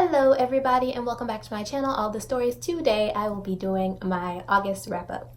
Hello everybody and welcome back to my channel, All the Stories. Today I will be doing my August wrap up.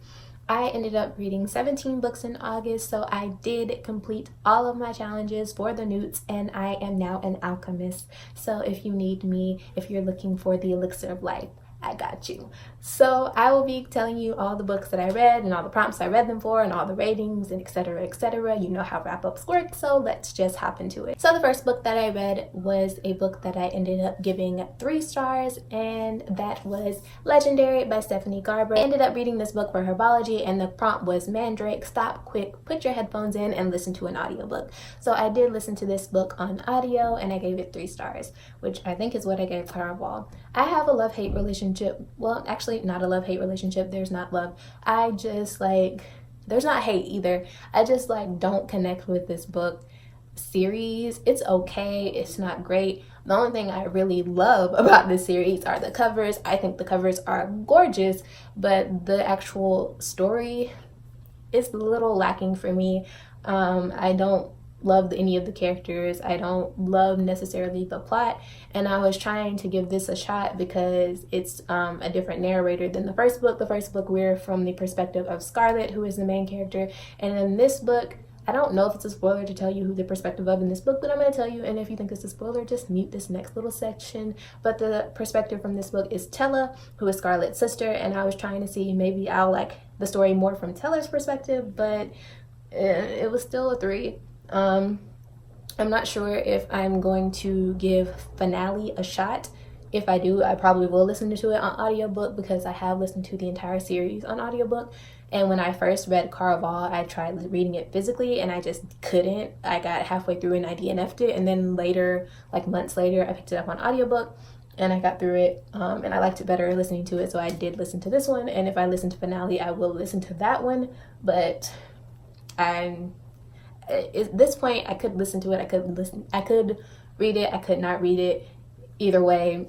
I ended up reading 17 books in August, so I did complete all of my challenges for the newts and I am now an alchemist. So if you need me, if you're looking for the elixir of life, I got you. So I will be telling you all the books that I read and all the prompts I read them for and all the ratings and etc, etc. You know how wrap-ups work, so let's just hop into it. So the first book that I read was a book that I ended up giving 3 stars, and that was Legendary by Stephanie Garber. I ended up reading this book for herbology and the prompt was Mandrake, stop quick, put your headphones in and listen to an audiobook. So I did listen to this book on audio and I gave it 3 stars, which I think is what I gave Caraval. I have a love-hate relationship. Well, actually not a love-hate relationship. There's not love. I just there's not hate either. I just don't connect with this book series. It's okay. It's not great. The only thing I really love about this series are the covers. I think the covers are gorgeous, but the actual story is a little lacking for me. I don't love any of the characters. I don't love necessarily the plot, and I was trying to give this a shot because it's a different narrator than the first book. The first book we're from the perspective of Scarlet, who is the main character, and in this book, I don't know if it's a spoiler to tell you who the perspective of in this book, but I'm going to tell you, and if you think it's a spoiler, just mute this next little section. But the perspective from this book is Tella, who is Scarlet's sister, and I was trying to see maybe I'll like the story more from Tella's perspective, but it was still a 3. I'm not sure if I'm going to give Finale a shot. If I do, I probably will listen to it on audiobook because I have listened to the entire series on audiobook. And when I first read Caraval, I tried reading it physically and I just couldn't. I got halfway through and I DNF'd it, and then later, like months later, I picked it up on audiobook and I got through it, and I liked it better listening to it, so I did listen to this one. And if I listen to Finale, I will listen to that one, but at this point I could listen to it, I could read it, I could not read it. Either way,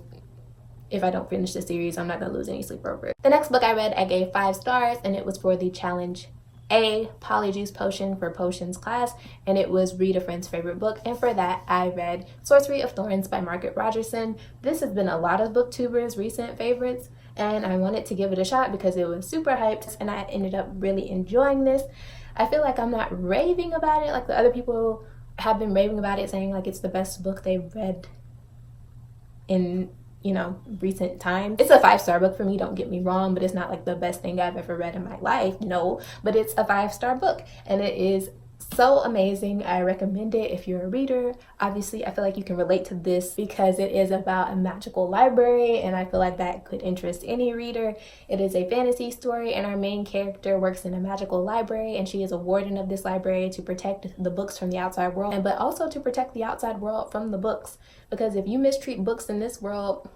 if I don't finish the series, I'm not gonna lose any sleep over it. The next book I read, I gave 5 stars, and it was for the challenge A Polyjuice Potion for Potions class, and it was Read a Friend's favorite book, and for that I read Sorcery of Thorns by Margaret Rogerson. This has been a lot of booktubers' recent favorites, and I wanted to give it a shot because it was super hyped and I ended up really enjoying this. I feel like I'm not raving about it like the other people have been raving about it, saying like it's the best book they've read in, recent times. It's a 5-star book for me, don't get me wrong, but it's not like the best thing I've ever read in my life, no, but it's a 5-star book and it is so amazing. I recommend it if you're a reader. Obviously, I feel like you can relate to this because it is about a magical library, and I feel like that could interest any reader. It is a fantasy story, and our main character works in a magical library, and she is a warden of this library to protect the books from the outside world, but also to protect the outside world from the books, because if you mistreat books in this world,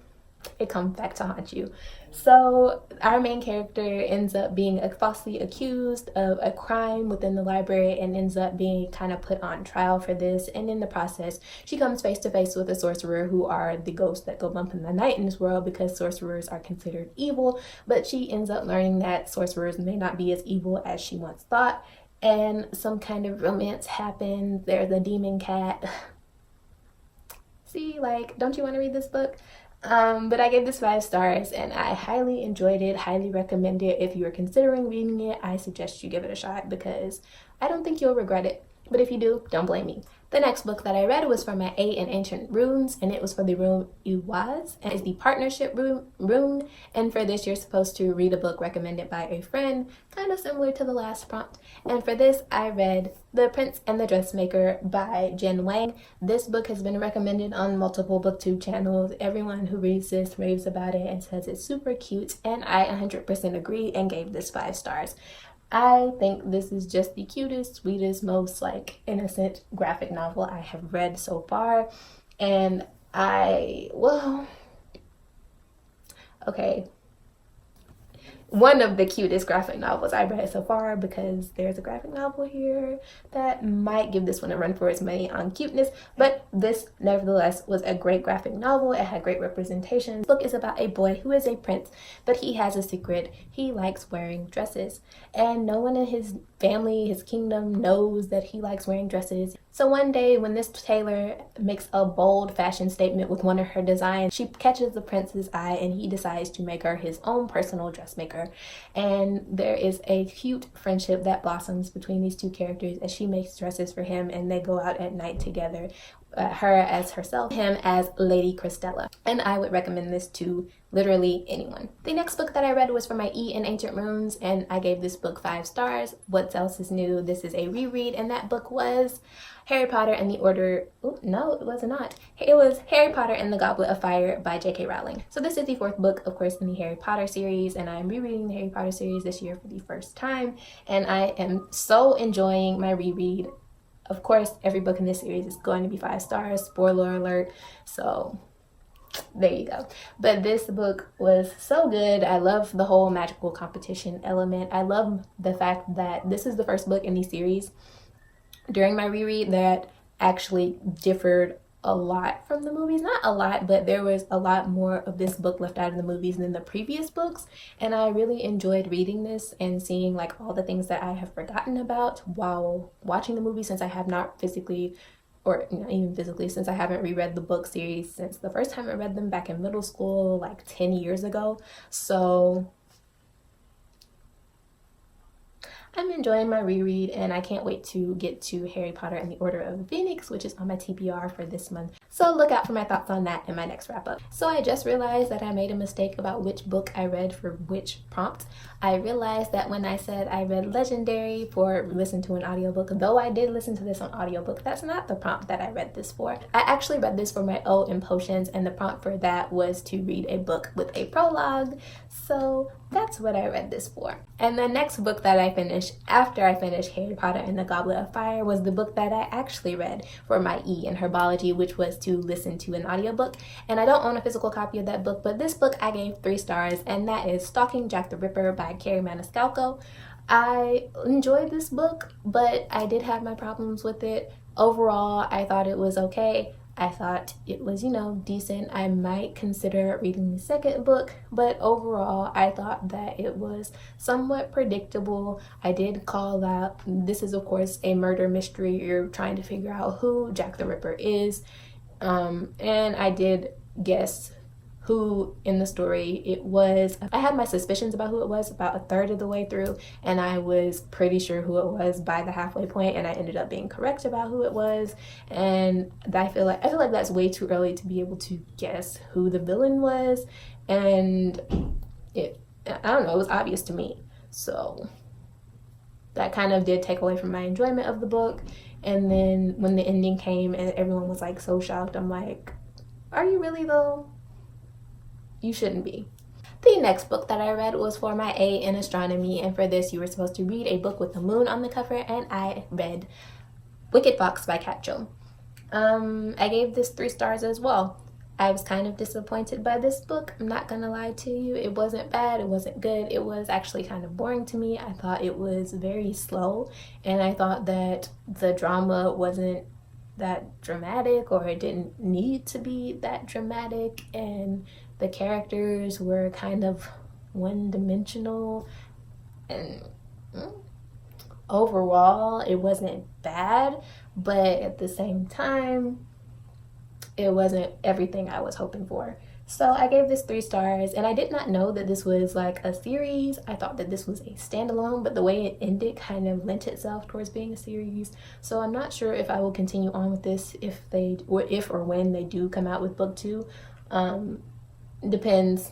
it comes back to haunt you. So our main character ends up being falsely accused of a crime within the library and ends up being kind of put on trial for this, and in the process she comes face to face with a sorcerer, who are the ghosts that go bump in the night in this world because sorcerers are considered evil, but she ends up learning that sorcerers may not be as evil as she once thought, and some kind of romance happens. There's a demon cat. See, don't you want to read this book? But I gave this 5 stars and I highly enjoyed it, highly recommend it. If you are considering reading it, I suggest you give it a shot because I don't think you'll regret it. But if you do, don't blame me. The next book that I read was for my A in Ancient Runes, and it was for the rune Uwaz, and it's the partnership rune. And for this, you're supposed to read a book recommended by a friend, kind of similar to the last prompt. And for this, I read The Prince and the Dressmaker by Jen Wang. This book has been recommended on multiple booktube channels. Everyone who reads this raves about it and says it's super cute, and I 100% agree and gave this 5 stars. I think this is just the cutest, sweetest, most innocent graphic novel I have read so far. And one of the cutest graphic novels I've read so far, because there's a graphic novel here that might give this one a run for its money on cuteness, but this nevertheless was a great graphic novel. It had great representation. This book is about a boy who is a prince, but he has a secret. He likes wearing dresses, and no one in his family, his kingdom, knows that he likes wearing dresses. So one day when this tailor makes a bold fashion statement with one of her designs, she catches the prince's eye and he decides to make her his own personal dressmaker. And there is a cute friendship that blossoms between these two characters as she makes dresses for him and they go out at night together. Her as herself, him as Lady Christella. And I would recommend this to literally anyone. The next book that I read was for my E in Ancient Runes, and I gave this book 5 stars. What else is new? This is a reread, and that book was Harry Potter and the Order... Oh, no, it was not. It was Harry Potter and the Goblet of Fire by J.K. Rowling. So this is the 4th book, of course, in the Harry Potter series, and I'm rereading the Harry Potter series this year for the first time, and I am so enjoying my reread. Of course, every book in this series is going to be 5 stars, spoiler alert, so there you go. But this book was so good. I love the whole magical competition element. I love the fact that this is the first book in the series during my reread that actually differed a lot from the movies. Not a lot, but there was a lot more of this book left out of the movies than the previous books, and I really enjoyed reading this and seeing like all the things that I have forgotten about while watching the movie, since I have not physically, or not even physically, since I haven't reread the book series since the first time I read them back in middle school like 10 years ago. So I'm enjoying my reread, and I can't wait to get to Harry Potter and the Order of the Phoenix, which is on my TBR for this month. So look out for my thoughts on that in my next wrap up. So I just realized that I made a mistake about which book I read for which prompt. I realized that when I said I read Legendary for listen to an audiobook, though I did listen to this on audiobook, that's not the prompt that I read this for. I actually read this for my O in Potions, and the prompt for that was to read a book with a prologue. So that's what I read this for. And the next book that I finished after I finished Harry Potter and the Goblet of Fire was the book that I actually read for my E in Herbology, which was to listen to an audiobook. And I don't own a physical copy of that book, but this book I gave 3 stars, and that is Stalking Jack the Ripper by Carrie Maniscalco. I enjoyed this book, but I did have my problems with it. Overall, I thought it was okay. I thought it was, decent. I might consider reading the second book, but overall, I thought that it was somewhat predictable. I did call out, this is of course a murder mystery. You're trying to figure out who Jack the Ripper is. And I did guess who in the story it was. I had my suspicions about who it was about a third of the way through, and I was pretty sure who it was by the halfway point, and I ended up being correct about who it was. And I feel like that's way too early to be able to guess who the villain was, and I don't know, it was obvious to me. So that kind of did take away from my enjoyment of the book. And then when the ending came and everyone was like so shocked, I'm like, are you really though? You shouldn't be. The next book that I read was for my A in Astronomy, and for this you were supposed to read a book with the moon on the cover, and I read Wicked Fox by Cat Jo. I gave this 3 stars as well. I was kind of disappointed by this book. I'm not gonna lie to you. It wasn't bad, it wasn't good. It was actually kind of boring to me. I thought it was very slow, and I thought that the drama wasn't that dramatic, or it didn't need to be that dramatic, and the characters were kind of one-dimensional, and overall it wasn't bad, but at the same time it wasn't everything I was hoping for. So I gave this 3 stars, and I did not know that this was like a series. I thought that this was a standalone, but the way it ended kind of lent itself towards being a series. So I'm not sure if I will continue on with this if or when they do come out with book 2. Depends.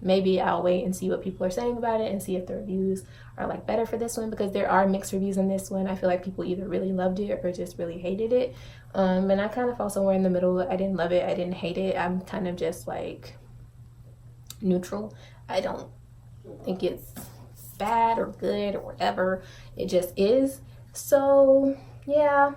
Maybe I'll wait and see what people are saying about it and see if the reviews are like better for this one, because there are mixed reviews on this one. I feel like people either really loved it or just really hated it. And I kind of fall somewhere in the middle. I didn't love it, I didn't hate it. I'm kind of just like neutral. I don't think it's bad or good or whatever. It just is. So yeah,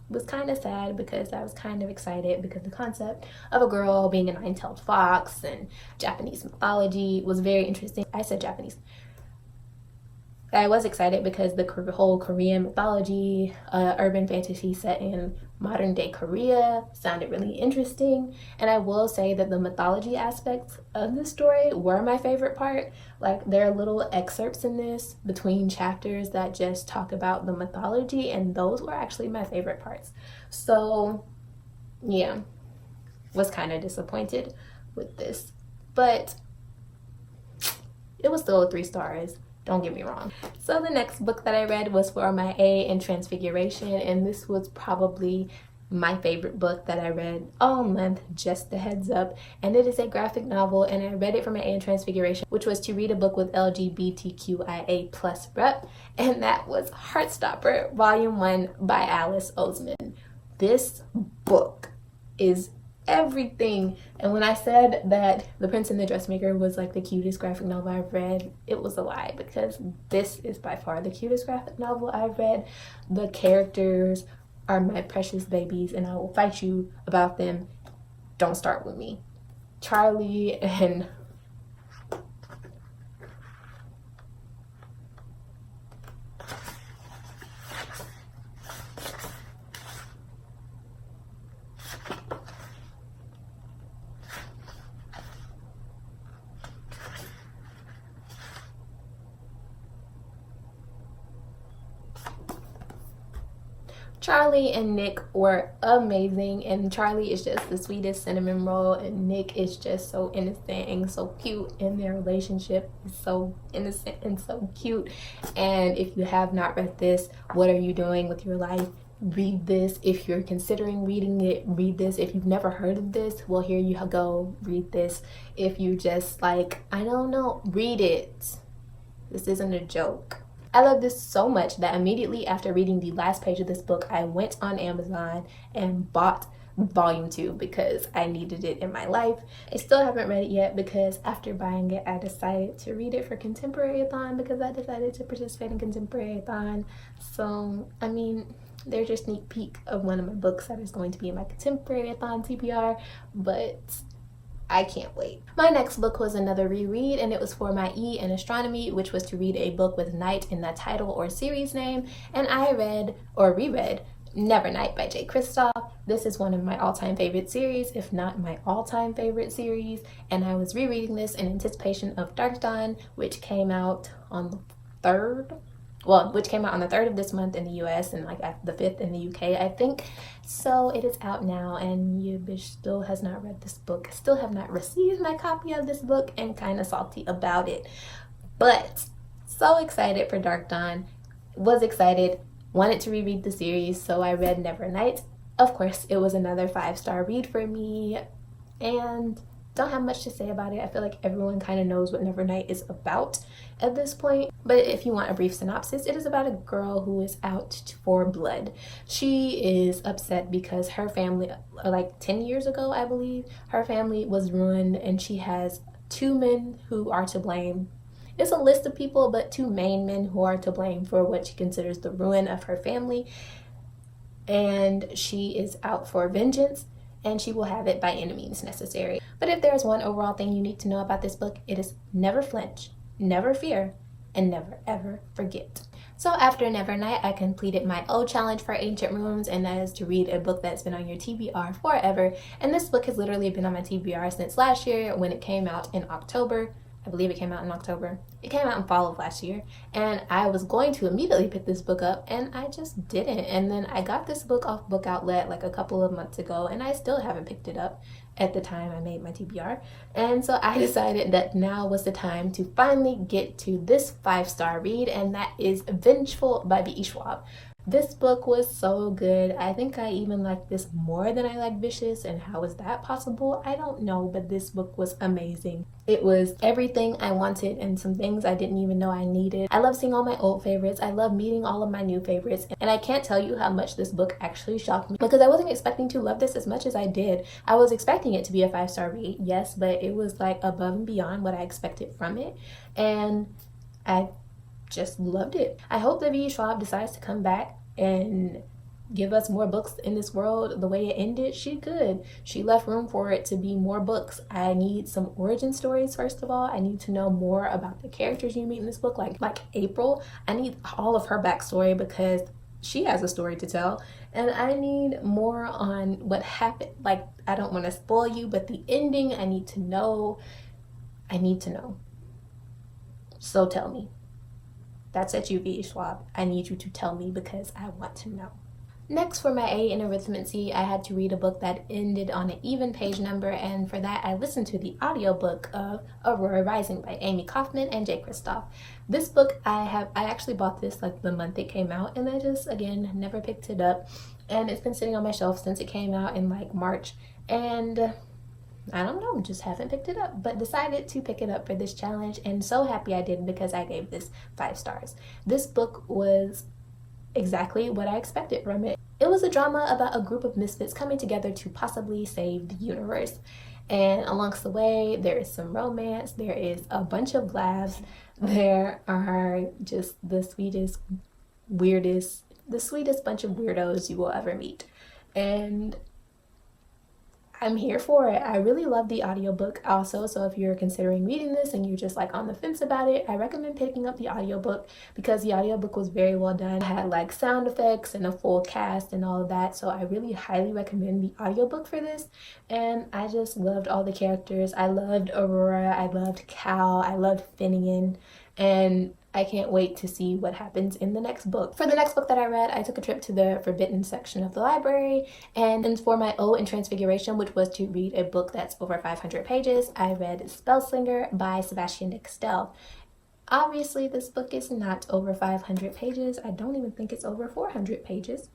it was kind of sad because I was kind of excited because the concept of a girl being a 9-tailed fox and Japanese mythology was very interesting. I said Japanese. I was excited because the whole Korean mythology, urban fantasy set in modern day Korea sounded really interesting. And I will say that the mythology aspects of the story were my favorite part. Like, there are little excerpts in this between chapters that just talk about the mythology, and those were actually my favorite parts. So yeah, was kind of disappointed with this, but it was still 3 stars. Don't get me wrong. So the next book that I read was for my A in Transfiguration, and this was probably my favorite book that I read all month, just a heads up. And it is a graphic novel, and I read it for my A in Transfiguration, which was to read a book with LGBTQIA plus rep, and that was Heartstopper, Volume 1 by Alice Oseman. This book is everything. And when I said that The Prince and the Dressmaker was like the cutest graphic novel I've read, it was a lie, because this is by far the cutest graphic novel I've read. The characters are my precious babies, and I will fight you about them. Don't start with me. Charlie and Charlie and Nick were amazing, and Charlie is just the sweetest cinnamon roll, and Nick is just so innocent and so cute, and their relationship is so innocent and so cute. And if you have not read this, what are you doing with your life? Read this. If you're considering reading it, read this. If you've never heard of this, well, here you go, read this. If you just like, I don't know, read it. This isn't a joke. I love this so much that immediately after reading the last page of this book, I went on Amazon and bought volume 2 because I needed it in my life. I still haven't read it yet because after buying it, I decided to read it for Contemporary-a-thon because I decided to participate in Contemporary-a-thon. So, I mean, there's a sneak peek of one of my books that is going to be in my Contemporary-a-thon TBR, but I can't wait. My next book was another reread, and it was for my E in Astronomy, which was to read a book with night in the title or series name, and I read or reread Nevernight by J. Kristoff. This is one of my all-time favorite series, if not my all-time favorite series, and I was rereading this in anticipation of Dark Dawn, which came out on the 3rd. Well, which came out on the 3rd of this month in the US and like the 5th in the UK, I think. So it is out now, and you bitch still has not read this book. I still have not received my copy of this book and kind of salty about it. But so excited for Dark Dawn. Was excited, wanted to reread the series, so I read Nevernight. Of course, it was another 5-star read for me, and don't have much to say about it. I feel like everyone kind of knows what Nevernight is about at this point. But if you want a brief synopsis, it is about a girl who is out for blood. She is upset because her family, like 10 years ago, I believe, her family was ruined, and she has 2 men who are to blame. It's a list of people, but 2 main men who are to blame for what she considers the ruin of her family. And she is out for vengeance, and she will have it by any means necessary. But if there's one overall thing you need to know about this book, it is never flinch, never fear, and never ever forget. So after Nevernight, I completed my O challenge for Ancient Ruins, and that is to read a book that's been on your TBR forever. And this book has literally been on my TBR since last year when it came out in October. I believe it came out in October. It came out in fall of last year, and I was going to immediately pick this book up, and I just didn't. And then I got this book off Book Outlet like a couple of months ago, and I still haven't picked it up at the time I made my TBR. And so I decided that now was the time to finally get to this 5-star read, and that is Vengeful by B.E. Schwab. This book was so good. I think I even liked this more than I liked Vicious, and how is that possible? I don't know, but this book was amazing. It was everything I wanted and some things I didn't even know I needed. I love seeing all my old favorites. I love meeting all of my new favorites, and I can't tell you how much this book actually shocked me because I wasn't expecting to love this as much as I did. I was expecting it to be a 5-star read, yes, but it was like above and beyond what I expected from it, and I just loved it. I hope that B.E. Schwab decides to come back and give us more books in this world the way it ended, she could. She left room for it to be more books. I need some origin stories, first of all. I need to know more about the characters you meet in this book, like April. I need all of her backstory because she has a story to tell, and I need more on what happened. Like, I don't want to spoil you, but the ending, I need to know. So tell me. That's at you, V. Schwab. I need you to tell me because I want to know. Next, for my A in arithmetic, I had to read a book that ended on an even page number, and for that I listened to the audiobook of Aurora Rising by Amy Kaufman and Jay Kristoff. This book, I actually bought this like the month it came out, and I just, again, never picked it up, and it's been sitting on my shelf since it came out in like March, and I don't know, just haven't picked it up, but decided to pick it up for this challenge, and so happy I did because I gave this 5 stars. This book was exactly what I expected from it. It was a drama about a group of misfits coming together to possibly save the universe. And along the way, there is some romance, there is a bunch of laughs, there are just the sweetest bunch of weirdos you will ever meet. And I'm here for it. I really love the audiobook also, so if you're considering reading this and you're just like on the fence about it, I recommend picking up the audiobook because the audiobook was very well done. It had like sound effects and a full cast and all of that, so I really highly recommend the audiobook for this. And I just loved all the characters. I loved Aurora, I loved Cal, I loved Finian, and I can't wait to see what happens in the next book. For the next book that I read, I took a trip to the forbidden section of the library, and for my O in Transfiguration, which was to read a book that's over 500 pages, I read Slender by Sebastian de Castell. Obviously, this book is not over 500 pages. I don't even think it's over 400 pages.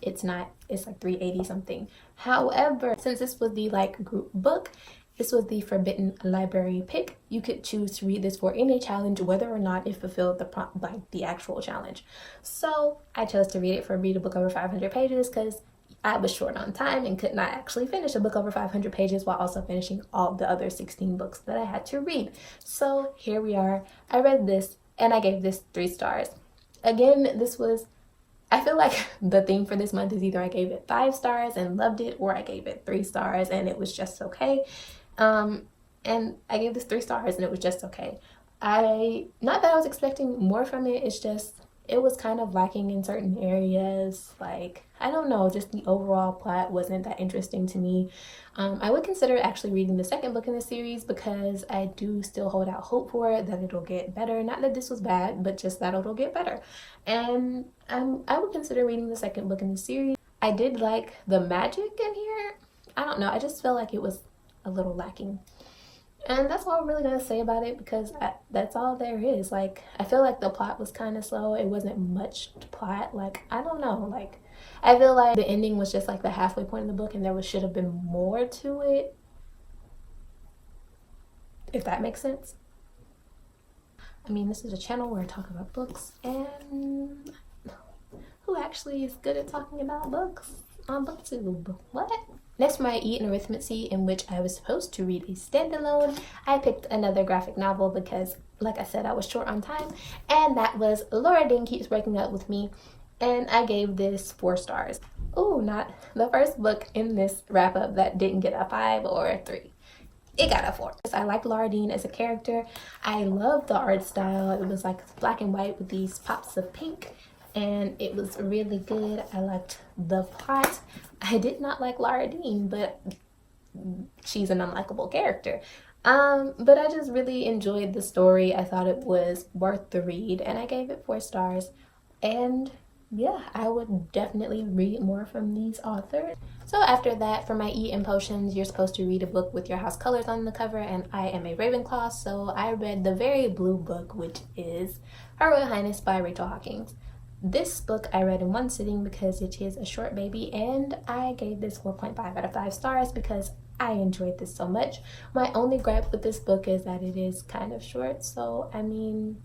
It's not. It's like 380 something. However, since this was the like group book, this was the forbidden library pick. You could choose to read this for any challenge, whether or not it fulfilled the actual challenge. So I chose to read a book over 500 pages because I was short on time and could not actually finish a book over 500 pages while also finishing all the other 16 books that I had to read. So here we are. I read this and I gave this 3 stars. Again, I feel like the theme for this month is either I gave it 5 stars and loved it, or I gave it 3 stars and it was just okay. And I gave this 3 stars and it was just okay. Not that I was expecting more from it, it's just, it was kind of lacking in certain areas. Like, I don't know, just the overall plot wasn't that interesting to me. I would consider actually reading the second book in the series because I do still hold out hope for it, that it'll get better. Not that this was bad, but just that it'll get better. And I would consider reading the second book in the series. I did like the magic in here. I don't know, I just felt like it was a little lacking. And that's all I'm really gonna say about it because that's all there is. Like, I feel like the plot was kind of slow. It wasn't much plot. Like, I don't know, like, I feel like the ending was just like the halfway point in the book and there should have been more to it, if that makes sense. I mean, this is a channel where I talk about books, and who actually is good at talking about books on BookTube? What? Next, for my E in arithmetic, in which I was supposed to read a standalone, I picked another graphic novel because, like I said, I was short on time, and that was Laura Dean Keeps Breaking Up With Me, and I gave this 4 stars. Oh, not the first book in this wrap-up that didn't get a 5 or a 3. It got a 4. I liked Laura Dean as a character. I loved the art style. It was like black and white with these pops of pink, and it was really good. I liked the plot. I did not like Laura Dean, but she's an unlikable character. But I just really enjoyed the story. I thought it was worth the read, and I gave it 4 stars. And yeah, I would definitely read more from these authors. So after that, for my E in potions, you're supposed to read a book with your house colors on the cover, and I am a Ravenclaw, so I read the very blue book, which is Her Royal Highness by Rachel Hawkins. This book I read in one sitting because it is a short baby, and I gave this 4.5 out of 5 stars because I enjoyed this so much. My only gripe with this book is that it is kind of short, so I mean,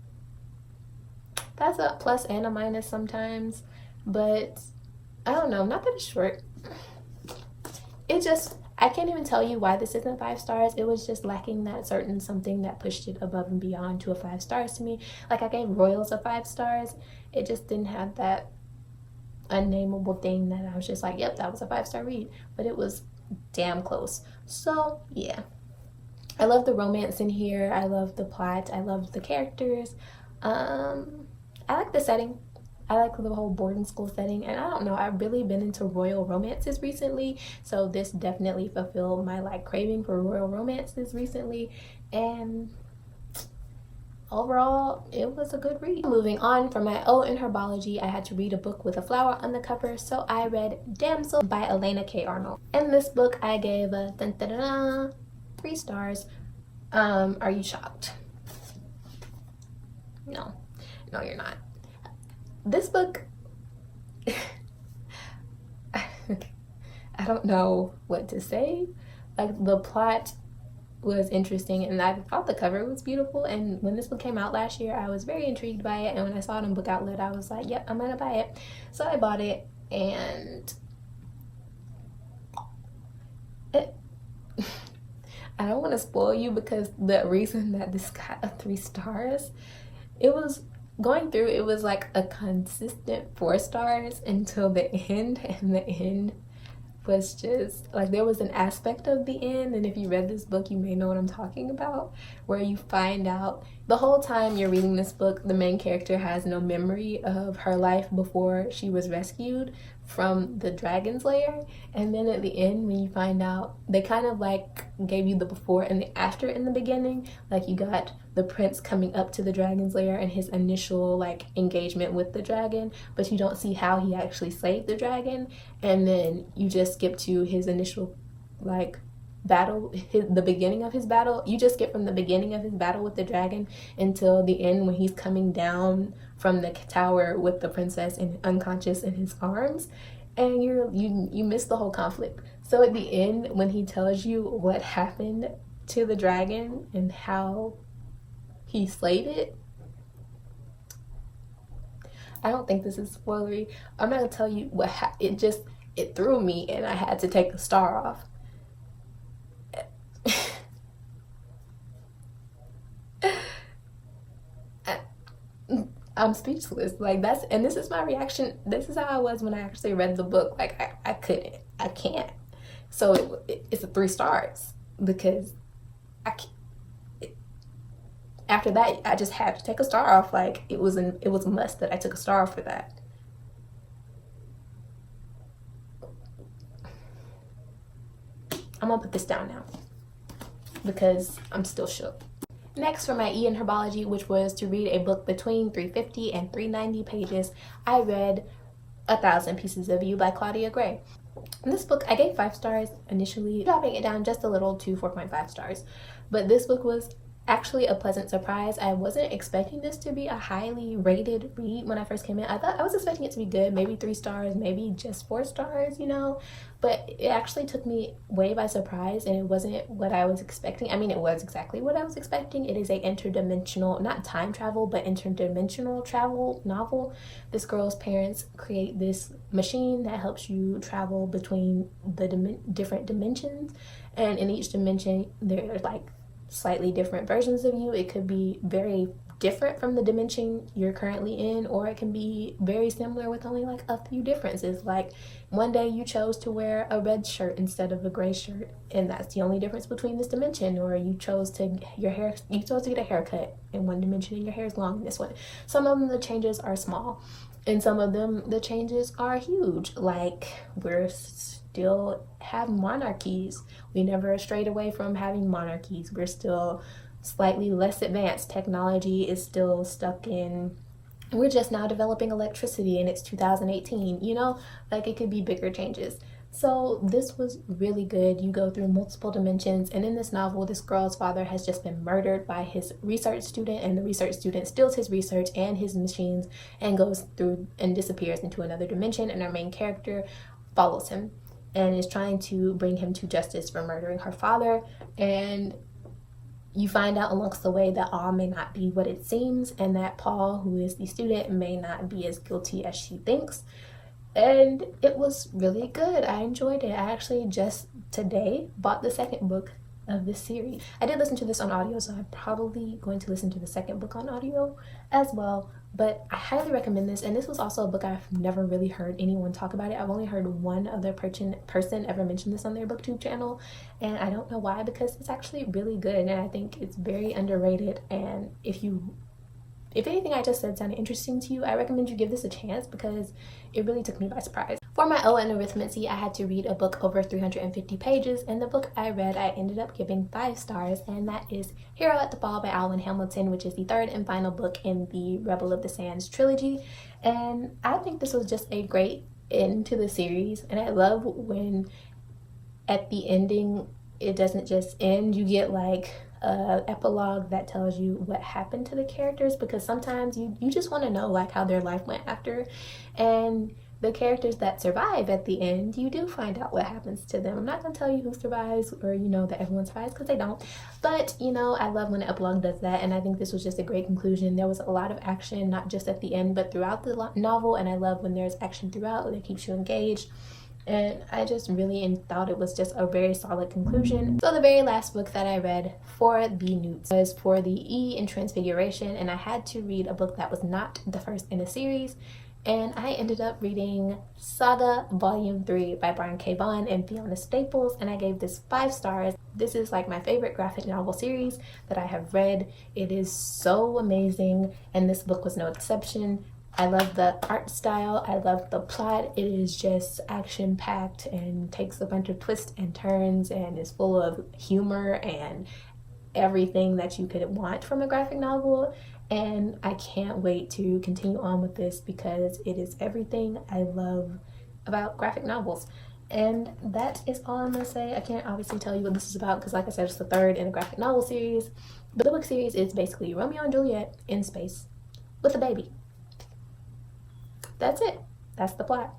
that's a plus and a minus sometimes, but I don't know, not that it's short. It just, I can't even tell you why this isn't 5 stars. It was just lacking that certain something that pushed it above and beyond to a 5 stars to me. Like, I gave Royals a 5 stars. It just didn't have that unnameable thing that I was just like, yep, that was a 5-star read, but it was damn close. So yeah, I love the romance in here. I love the plot. I love the characters. I like the setting. I like the whole boarding school setting, and I don't know, I've really been into royal romances recently, so this definitely fulfilled my like craving for royal romances recently, and overall it was a good read. Moving on, for my O in herbology, I had to read a book with a flower on the cover, so I read Damsel by Elena K. Arnold. In this book I gave a 3 stars. Are you shocked? No, you're not. This book, I don't know what to say. Like, the plot was interesting, and I thought the cover was beautiful, and when this book came out last year, I was very intrigued by it, and when I saw it on Book Outlet, I was like, yep, I'm gonna buy it. So I bought it, and I don't want to spoil you, because the reason that this got a 3 stars, it was going through, it was like a consistent 4 stars until the end, and the end was just like, there was an aspect of the end, and if you read this book you may know what I'm talking about, where you find out the whole time you're reading this book, the main character has no memory of her life before she was rescued from the dragon's lair, and then at the end when you find out, they kind of like gave you the before and the after in the beginning. Like, you got the prince coming up to the dragon's lair and his initial like engagement with the dragon, but you don't see how he actually slayed the dragon, and then you just skip to his initial like battle, the beginning of his battle. You just get from the beginning of his battle with the dragon until the end when he's coming down from the tower with the princess and unconscious in his arms, and you miss the whole conflict. So at the end, when he tells you what happened to the dragon and how he slayed it, I don't think this is spoilery. I'm not gonna tell you what it threw me, and I had to take a star off. I'm speechless. Like, this is my reaction. This is how I was when I actually read the book. Like, I can't. So it's a 3 stars, because after that I just had to take a star off. Like, it was a must that I took a star off for that. I'm gonna put this down now because I'm still shook. Next, for my E in herbology, which was to read a book between 350 and 390 pages, I read 1,000 Pieces of You by Claudia Gray. In this book, I gave 5 stars initially, dropping it down just a little to 4.5 stars. But this book was actually a pleasant surprise. I wasn't expecting this to be a highly rated read when I first came in. I was expecting it to be good, maybe 3 stars, maybe just 4 stars, but it actually took me way by surprise, and it wasn't what I was expecting. I mean, it was exactly what I was expecting. It is a interdimensional, not time travel, but interdimensional travel novel. This girl's parents create this machine that helps you travel between the different dimensions, and in each dimension there's like slightly different versions of you. It could be very different from the dimension you're currently in, or it can be very similar with only like a few differences. Like, one day you chose to wear a red shirt instead of a gray shirt, and that's the only difference between this dimension. Or you chose to get a haircut in one dimension and your hair is long in this one. Some of them the changes are small, and some of them the changes are huge. Like, we're still have monarchies. We never strayed away from having monarchies. We're still slightly less advanced. Technology is still stuck in, we're just now developing electricity and it's 2018, like, it could be bigger changes. So this was really good. You go through multiple dimensions, and in this novel, this girl's father has just been murdered by his research student, and the research student steals his research and his machines and goes through and disappears into another dimension, and our main character follows him and is trying to bring him to justice for murdering her father. And you find out amongst the way that all may not be what it seems, and that Paul, who is the student, may not be as guilty as she thinks. And it was really good. I enjoyed it. I actually just today bought the second book of this series. I did listen to this on audio, so I'm probably going to listen to the second book on audio as well, but I highly recommend this. And this was also a book I've never really heard anyone talk about it. I've only heard one other person ever mention this on their booktube channel, and I don't know why, because it's actually really good and I think it's very underrated. And if anything I just said sounded interesting to you, I recommend you give this a chance because it really took me by surprise. For my O in arithmancy, I had to read a book over 350 pages, and the book I read I ended up giving 5 stars, and that is Hero at the Fall by Alwyn Hamilton, which is the third and final book in the Rebel of the Sands trilogy. And I think this was just a great end to the series, and I love when at the ending it doesn't just end, you get like a epilogue that tells you what happened to the characters, because sometimes you just want to know like how their life went after. And the characters that survive at the end, you do find out what happens to them. I'm not gonna tell you who survives or that everyone survives, because they don't, but I love when the epilogue does that, and I think this was just a great conclusion. There was a lot of action, not just at the end but throughout the novel, and I love when there's action throughout that keeps you engaged. And I just really thought it was just a very solid conclusion. So the very last book that I read for the Newts was for the E in Transfiguration, and I had to read a book that was not the first in a series, and I ended up reading Saga Volume 3 by Brian K. Vaughan and Fiona Staples, and I gave this 5 stars. This is like my favorite graphic novel series that I have read. It is so amazing, and this book was no exception. I love the art style, I love the plot. It is just action-packed and takes a bunch of twists and turns and is full of humor and everything that you could want from a graphic novel. And I can't wait to continue on with this because it is everything I love about graphic novels. And that is all I'm gonna say. I can't obviously tell you what this is about because, like I said, it's the third in a graphic novel series. But the book series is basically Romeo and Juliet in space with a baby. That's it. That's the plot.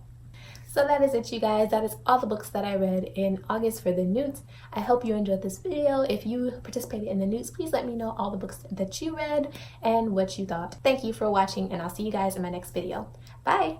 So that is it, you guys. That is all the books that I read in August for the Newts. I hope you enjoyed this video. If you participated in the Newts, please let me know all the books that you read and what you thought. Thank you for watching, and I'll see you guys in my next video. Bye!